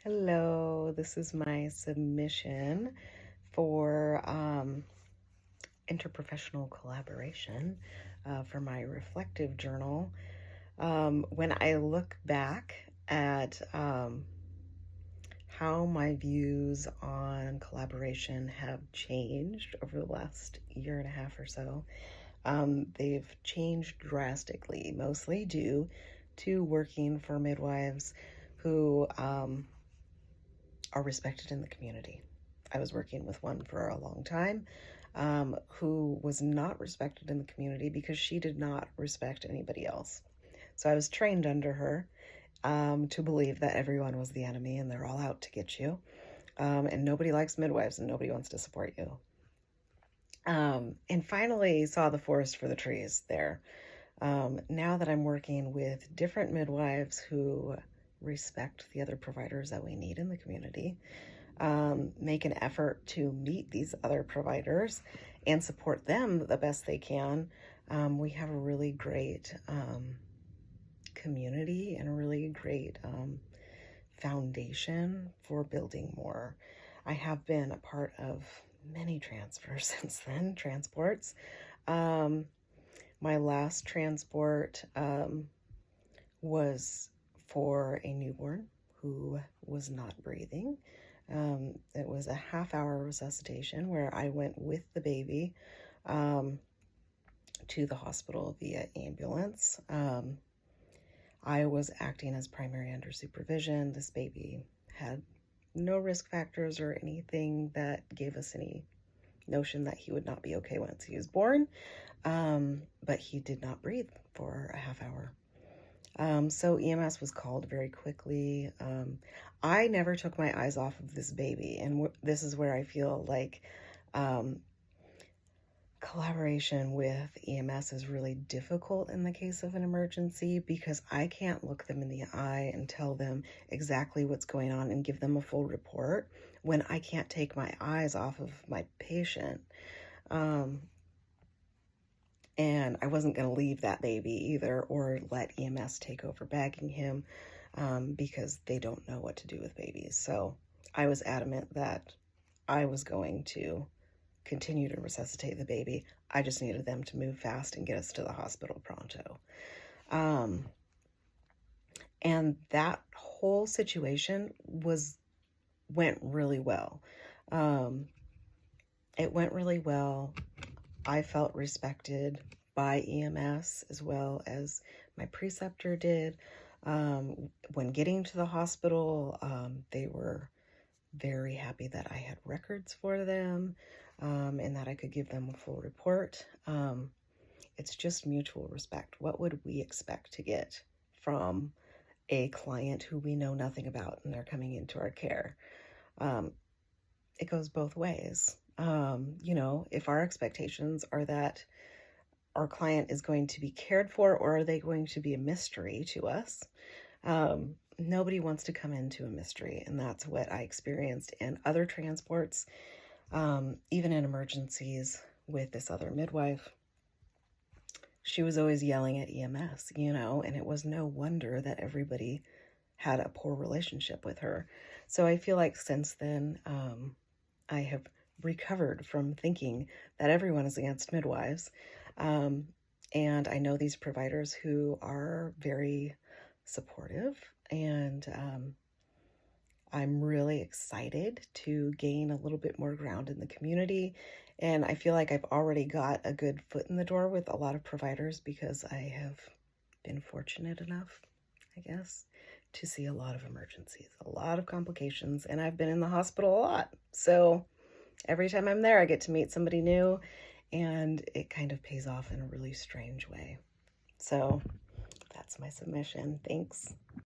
Hello, this is my submission for interprofessional collaboration for my reflective journal. When I look back at how my views on collaboration have changed over the last year and a half or so, they've changed drastically, mostly due to working for midwives who are respected in the community. I was working with one for a long time who was not respected in the community because she did not respect anybody else. So I was trained under her to believe that everyone was the enemy and they're all out to get you. And nobody likes midwives and nobody wants to support you. And finally saw the forest for the trees there. Now that I'm working with different midwives who respect the other providers that we need in the community, make an effort to meet these other providers and support them the best they can. We have a really great community and a really great foundation for building more. I have been a part of many transfers since then, transports. My last transport was for a newborn who was not breathing. It was a half-hour resuscitation where I went with the baby to the hospital via ambulance. I was acting as primary under supervision. This baby had no risk factors or anything that gave us any notion that he would not be okay once he was born, but he did not breathe for a half hour. So EMS was called very quickly. I never took my eyes off of this baby, and this is where I feel like collaboration with EMS is really difficult in the case of an emergency because I can't look them in the eye and tell them exactly what's going on and give them a full report when I can't take my eyes off of my patient. And I wasn't going to leave that baby either or let EMS take over bagging him because they don't know what to do with babies. So I was adamant that I was going to continue to resuscitate the baby. I just needed them to move fast and get us to the hospital pronto. And that whole situation went really well. It went really well. I felt respected by EMS as well as my preceptor did. When getting to the hospital, they were very happy that I had records for them and that I could give them a full report. It's just mutual respect. What would we expect to get from a client who we know nothing about and they're coming into our care? It goes both ways. If our expectations are that our client is going to be cared for, or are they going to be a mystery to us? Nobody wants to come into a mystery, and that's what I experienced in other transports, even in emergencies with this other midwife. She was always yelling at EMS, and it was no wonder that everybody had a poor relationship with her. So I feel like since then, I have recovered from thinking that everyone is against midwives. And I know these providers who are very supportive, and I'm really excited to gain a little bit more ground in the community. And I feel like I've already got a good foot in the door with a lot of providers because I have been fortunate enough, I guess, to see a lot of emergencies, a lot of complications, and I've been in the hospital a lot. So every time I'm there, I get to meet somebody new, and it kind of pays off in a really strange way. So that's my submission. Thanks.